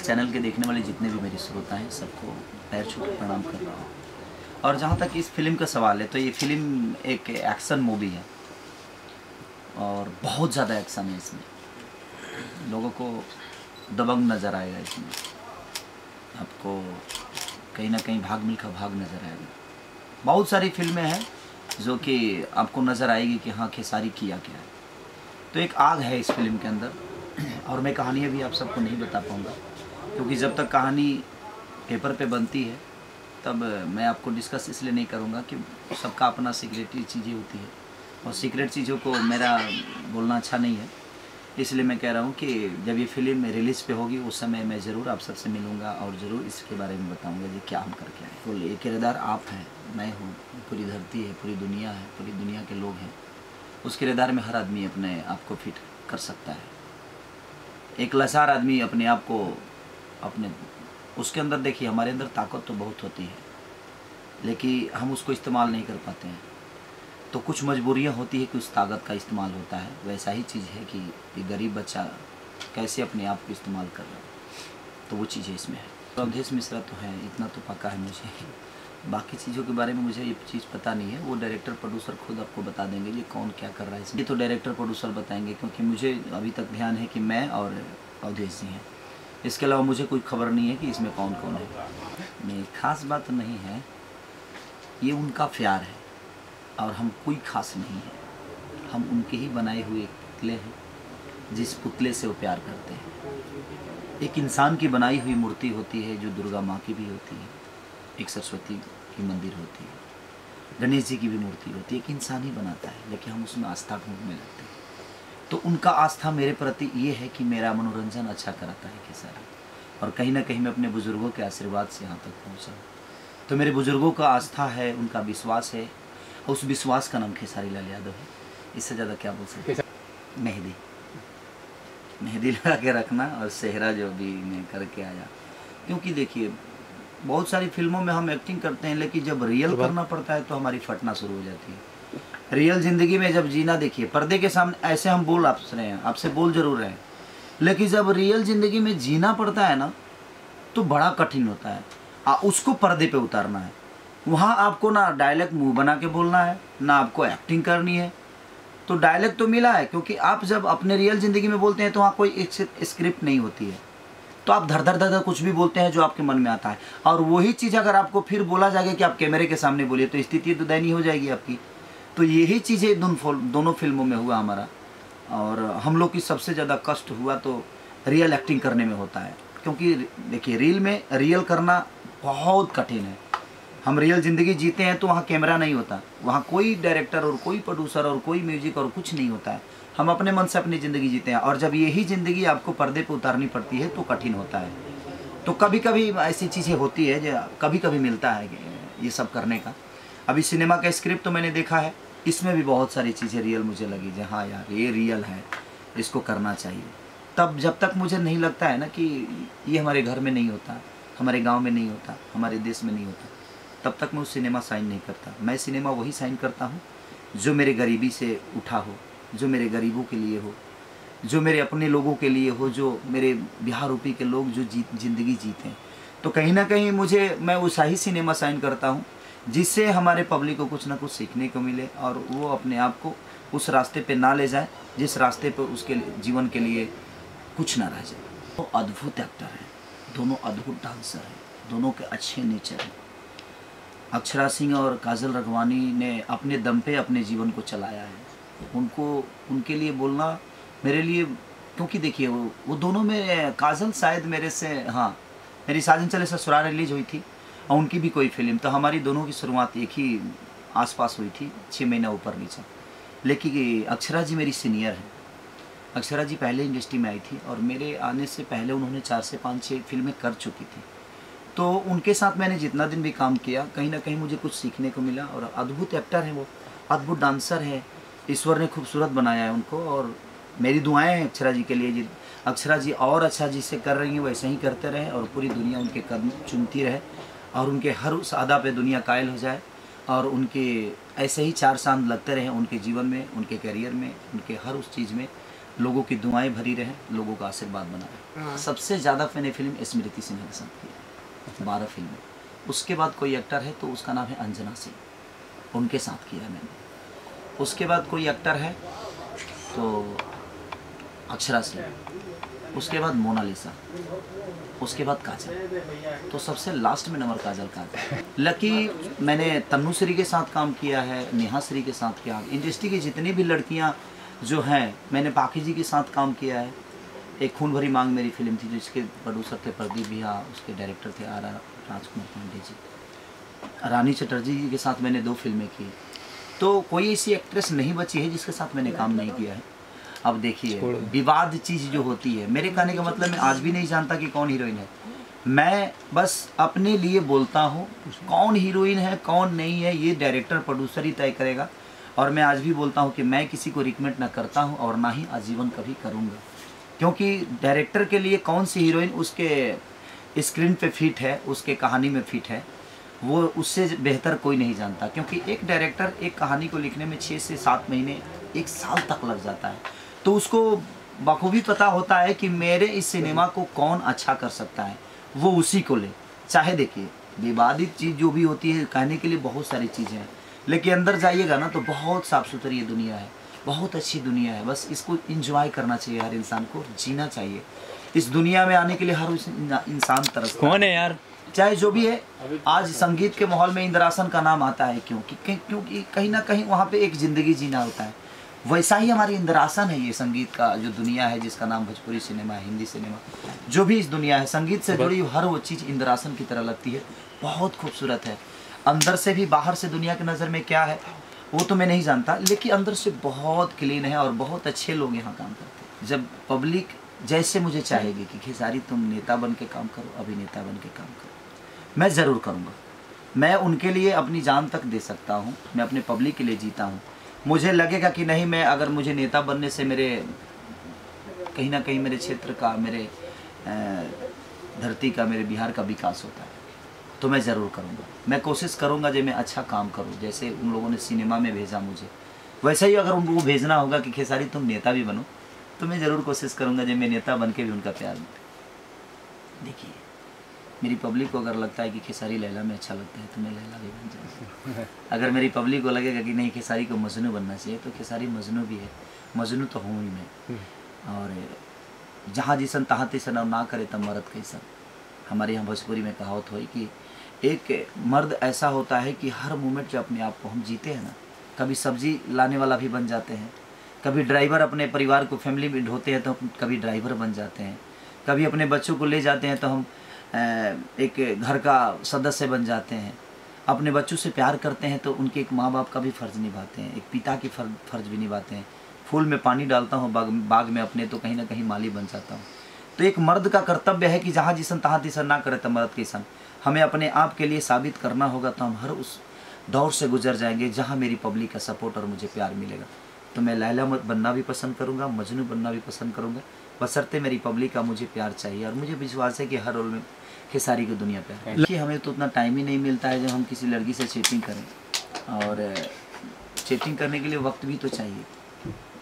इस चैनल के देखने वाले जितने भी मेरे श्रोता हैं सबको पैर छू कर प्रणाम कर रहा हूँ। और जहाँ तक इस फिल्म का सवाल है तो ये फिल्म एक एक्शन मूवी है और बहुत ज़्यादा एक्शन है इसमें। लोगों को दबंग नज़र आएगा इसमें, आपको कहीं ना कहीं भाग मिल्खा भाग नज़र आएगा। बहुत सारी फिल्में हैं जो कि आपको नज़र आएगी कि हाँ खेसारी किया क्या है। तो एक आग है इस फिल्म के अंदर और मैं कहानी अभी आप सबको नहीं बता पाऊँगा क्योंकि जब तक कहानी पेपर पे बनती है तब मैं आपको डिस्कस इसलिए नहीं करूँगा कि सबका अपना सीक्रेटरी चीज़ें होती है और सीक्रेट चीज़ों को मेरा बोलना अच्छा नहीं है। इसलिए मैं कह रहा हूँ कि जब ये फिल्म रिलीज़ पे होगी उस समय मैं ज़रूर आप सबसे मिलूँगा और ज़रूर इसके बारे में बताऊँगा कि क्या हम करके आए। तो ये किरदार आप हैं, मैं हूँ, पूरी धरती है, पूरी दुनिया है, पूरी दुनिया के लोग हैं। उस किरदार में हर आदमी अपने आप को फिट कर सकता है। एक लाचार आदमी अपने आप को अपने उसके अंदर देखिए हमारे अंदर ताकत तो बहुत होती है लेकिन हम उसको इस्तेमाल नहीं कर पाते हैं। तो कुछ मजबूरियां होती है कि उस ताकत का इस्तेमाल होता है। वैसा ही चीज़ है कि ये गरीब बच्चा कैसे अपने आप को इस्तेमाल कर रहा है, तो वो चीज़ें इसमें है। तो अवधेश मिश्रा तो है, इतना तो पक्का है मुझे। बाकी चीज़ों के बारे में मुझे ये चीज़ पता नहीं है, वो डायरेक्टर प्रोड्यूसर खुद आपको बता देंगे ये कौन क्या कर रहा है इसमें। ये तो डायरेक्टर प्रोड्यूसर बताएंगे क्योंकि मुझे अभी तक ध्यान है कि मैं और अवधेश जी हैं। इसके अलावा मुझे कोई खबर नहीं है कि इसमें कौन कौन है। नहीं, खास बात नहीं है, ये उनका प्यार है और हम कोई खास नहीं है। हम उनके ही बनाए हुए पुतले हैं जिस पुतले से वो प्यार करते हैं। एक इंसान की बनाई हुई मूर्ति होती है जो दुर्गा माँ की भी होती है, एक सरस्वती की मंदिर होती है, गणेश जी की भी मूर्ति होती है। एक इंसान ही बनाता है लेकिन हम उसमें आस्था ढूंढने लगते हैं। तो उनका आस्था मेरे प्रति ये है कि मेरा मनोरंजन अच्छा कराता है खेसारी और कहीं ना कहीं मैं अपने बुजुर्गों के आशीर्वाद से यहाँ तक पहुँचा। तो मेरे बुजुर्गों का आस्था है, उनका विश्वास है, उस विश्वास का नाम खेसारी लाल यादव है। इससे ज़्यादा क्या बोल सकते हैं। मेहंदी मेहंदी लगा के रखना और सेहरा जो भी मैं करके आया। क्योंकि देखिए बहुत सारी फिल्मों में हम एक्टिंग करते हैं लेकिन जब रियल करना पड़ता है तो हमारी फटना शुरू हो जाती है। रियल ज़िंदगी में जब जीना, देखिए पर्दे के सामने ऐसे हम बोल आप रहे हैं, आपसे बोल जरूर रहे हैं, लेकिन जब रियल ज़िंदगी में जीना पड़ता है ना तो बड़ा कठिन होता है। उसको पर्दे पे उतारना है। वहाँ आपको ना डायलॉग मुंह बना के बोलना है, ना आपको एक्टिंग करनी है। तो डायलॉग तो मिला है क्योंकि आप जब अपने रियल ज़िंदगी में बोलते हैं तो वहाँ कोई स्क्रिप्ट नहीं होती है, तो आप धर धर धर कुछ भी बोलते हैं जो आपके मन में आता है। और वही चीज़ अगर आपको फिर बोला जाएगा कि आप कैमरे के सामने बोलिए तो स्थिति तो दयनीय हो जाएगी आपकी। तो यही चीज़ें दोनों फिल्मों में हुआ हमारा। और हम लोग की सबसे ज़्यादा कष्ट हुआ तो रियल एक्टिंग करने में होता है क्योंकि देखिए रील में रियल करना बहुत कठिन है। हम रियल ज़िंदगी जीते हैं तो वहाँ कैमरा नहीं होता, वहाँ कोई डायरेक्टर और कोई प्रोड्यूसर और कोई म्यूजिक और कुछ नहीं होता है। हम अपने मन से अपनी ज़िंदगी जीते हैं और जब यही ज़िंदगी आपको पर्दे पे उतारनी पड़ती है तो कठिन होता है। तो कभी कभी ऐसी चीज़ें होती है जो कभी कभी मिलता है ये सब करने का। अभी सिनेमा का स्क्रिप्ट तो मैंने देखा है, इसमें भी बहुत सारी चीज़ें रियल मुझे लगी जो हाँ यार ये रियल है, इसको करना चाहिए। तब जब तक मुझे नहीं लगता है ना कि ये हमारे घर में नहीं होता, हमारे गांव में नहीं होता, हमारे देश में नहीं होता, तब तक मैं उस सिनेमा साइन नहीं करता। मैं सिनेमा वही साइन करता हूँ जो मेरे गरीबी से उठा हो, जो मेरे गरीबों के लिए हो, जो मेरे अपने लोगों के लिए हो, जो मेरे बिहार यूपी के लोग जो ज़िंदगी जीते हैं। तो कहीं ना कहीं मैं वैसा ही सिनेमा साइन करता हूँ जिससे हमारे पब्लिक को कुछ ना कुछ सीखने को मिले और वो अपने आप को उस रास्ते पे ना ले जाए जिस रास्ते पे उसके जीवन के लिए कुछ ना रह जाए। वो अद्भुत एक्टर हैं, दोनों अद्भुत डांसर हैं, दोनों के अच्छे नेचर हैं। अक्षरा सिंह और काजल रघवानी ने अपने दम पे अपने जीवन को चलाया है। उनके लिए बोलना मेरे लिए, क्योंकि देखिए वो दोनों में, काजल शायद मेरे से, हाँ मेरी साजन चले ससुराल रिलीज हुई थी और उनकी भी कोई फिल्म, तो हमारी दोनों की शुरुआत एक ही आसपास हुई थी, 6 महीना ऊपर नीचे। लेकिन अक्षरा जी मेरी सीनियर हैं। अक्षरा जी पहले इंडस्ट्री में आई थी और मेरे आने से पहले उन्होंने 4 से 5-6 फिल्में कर चुकी थी। तो उनके साथ मैंने जितना दिन भी काम किया कहीं ना कहीं मुझे कुछ सीखने को मिला। और अद्भुत एक्टर हैं वो, अद्भुत डांसर है, ईश्वर ने खूबसूरत बनाया है उनको। और मेरी दुआएं हैं अक्षरा जी के लिए, जी अक्षरा जी और अच्छा जिससे कर रही हैं वैसे ही करते रहे और पूरी दुनिया उनके कदम चुनती रहे और उनके हर उस अदा पे दुनिया कायल हो जाए और उनके ऐसे ही 4 चांद लगते रहे उनके जीवन में, उनके करियर में, उनके हर उस चीज़ में। लोगों की दुआएं भरी रहे, लोगों का आशीर्वाद बना रहे। सबसे ज़्यादा मैंने फिल्म स्मृति सिन्हा के साथ किया, 12 फिल्में। उसके बाद कोई एक्टर है तो उसका नाम है अंजना सिंह, उनके साथ किया है मैंने। उसके बाद कोई एक्टर है तो अक्षरा सिंह, उसके बाद मोनालिसा, उसके बाद काजल, तो सबसे लास्ट में नंबर काजल का। लकी मैंने तन्नू श्री के साथ काम किया है, नेहा श्री के साथ किया। इंडस्ट्री की जितनी भी लड़कियां जो हैं, मैंने पाखी जी के साथ काम किया है। एक खून भरी मांग मेरी फिल्म थी जिसके प्रोड्यूसर थे प्रदीप भैया, उसके डायरेक्टर थे आर राजकुमार पांडे जी। रानी चटर्जी जी के साथ मैंने 2 फिल्में की। तो कोई ऐसी एक्ट्रेस नहीं बची है जिसके साथ मैंने काम नहीं किया है। अब देखिए, विवाद चीज़ जो होती है, मेरे कहने का मतलब मैं आज भी नहीं जानता कि कौन हीरोइन है। मैं बस अपने लिए बोलता हूँ, कौन हीरोइन है कौन नहीं है ये डायरेक्टर प्रोड्यूसर ही तय करेगा। और मैं आज भी बोलता हूँ कि मैं किसी को रिकमेंड ना करता हूँ और ना ही आजीवन कभी करूँगा, क्योंकि डायरेक्टर के लिए कौन सी हीरोइन उसके स्क्रीन पे फिट है, उसके कहानी में फिट है, वो उससे बेहतर कोई नहीं जानता। क्योंकि एक डायरेक्टर एक कहानी को लिखने में 6 से 7 महीने 1 साल तक लग जाता है, तो उसको बखूबी पता होता है कि मेरे इस सिनेमा को कौन अच्छा कर सकता है, वो उसी को ले। चाहे देखिए, विवादित चीज़ जो भी होती है, कहने के लिए बहुत सारी चीज़ें हैं, लेकिन अंदर जाइएगा ना तो बहुत साफ़ सुथरी ये दुनिया है, बहुत अच्छी दुनिया है। बस इसको इंजॉय करना चाहिए, हर इंसान को जीना चाहिए। इस दुनिया में आने के लिए हर इंसान तरसता है। कौन है यार, चाहे जो भी है। आज संगीत के माहौल में इंद्रासन का नाम आता है, क्योंकि कहीं ना कहीं वहाँ पे एक ज़िंदगी जीना होता है। वैसा ही हमारी इंद्रासन है ये संगीत का जो दुनिया है, जिसका नाम भोजपुरी सिनेमा है, हिंदी सिनेमा, जो भी इस दुनिया है, संगीत से जुड़ी हर वो चीज़ इंद्रासन की तरह लगती है। बहुत खूबसूरत है, अंदर से भी। बाहर से दुनिया की नज़र में क्या है वो तो मैं नहीं जानता, लेकिन अंदर से बहुत क्लीन है और बहुत अच्छे लोग यहाँ काम करते हैं। जब पब्लिक जैसे मुझे चाहेगी कि खेसारी तुम नेता बन के काम करो, अभिनेता बन के काम करो, मैं ज़रूर करूँगा। मैं उनके लिए अपनी जान तक दे सकता हूँ, मैं अपने पब्लिक के लिए जीता हूँ। मुझे लगेगा कि नहीं, मैं अगर मुझे नेता बनने से मेरे कहीं ना कहीं मेरे क्षेत्र का, मेरे धरती का, मेरे बिहार का विकास होता है, तो मैं ज़रूर करूँगा। मैं कोशिश करूँगा जो मैं अच्छा काम करूँ। जैसे उन लोगों ने सिनेमा में भेजा मुझे, वैसे ही अगर उनको भेजना होगा कि खेसारी तुम नेता भी बनो, तो मैं ज़रूर कोशिश करूँगा जो मैं नेता बन के भी उनका प्यार मिले। देखिए, मेरी पब्लिक को अगर लगता है कि खेसारी लैला में अच्छा लगता है तो मैं लैला भी बन जाऊँगा। अगर मेरी पब्लिक को लगेगा कि नहीं खेसारी को मजनू बनना चाहिए, तो खेसारी मजनू भी है, मजनू तो हूँ ही मैं। और जहाँ जिसन तहाँ तिसन और ना करे तब मर्द कैसन। हमारे यहाँ भोजपुरी में कहावत हुई कि एक मर्द ऐसा होता है कि हर मोमेंट जो अपने आप को हम जीते हैं ना, कभी सब्जी लाने वाला भी बन जाते हैं, कभी ड्राइवर अपने परिवार को फैमिली में ढोते हैं तो कभी ड्राइवर बन जाते हैं, कभी अपने बच्चों को ले जाते हैं तो हम एक घर का सदस्य बन जाते हैं, अपने बच्चों से प्यार करते हैं तो उनके एक माँ बाप का भी फ़र्ज़ निभाते हैं, एक पिता की फ़र्ज़ भी निभाते हैं। फूल में पानी डालता हूँ बाग में अपने, तो कहीं ना कहीं माली बन जाता हूँ। तो एक मर्द का कर्तव्य है कि जहाँ जिसन तहाँ तिसन ना करे तो मर्द किसन। हमें अपने आप के लिए साबित करना होगा, तो हम हर उस दौर से गुजर जाएंगे जहाँ मेरी पब्लिक का सपोर्ट और मुझे प्यार मिलेगा। तो मैं लैला बनना भी पसंद करूँगा, मजनू बनना भी पसंद करूँगा, बशर्ते मेरी पब्लिक का मुझे प्यार चाहिए। और मुझे विश्वास है कि हर रोल में खेसारी की दुनिया प्यार है। देखिए, हमें तो उतना टाइम ही नहीं मिलता है जब हम किसी लड़की से चैटिंग करें, और चैटिंग करने के लिए वक्त भी तो चाहिए,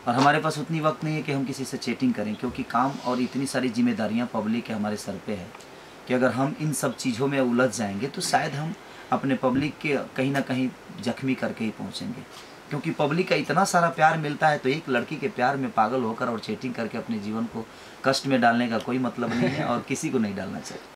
और हमारे पास उतनी वक्त नहीं है कि हम किसी से चैटिंग करें, क्योंकि काम और इतनी सारी जिम्मेदारियां पब्लिक के हमारे सर पे है कि अगर हम इन सब चीज़ों में उलझ जाएंगे तो शायद हम अपने पब्लिक के कहीं ना कहीं जख्मी करके ही पहुंचेंगे। क्योंकि पब्लिक का इतना सारा प्यार मिलता है, तो एक लड़की के प्यार में पागल होकर और चैटिंग करके अपने जीवन को कष्ट में डालने का कोई मतलब नहीं है, और किसी को नहीं डालना चाहिए।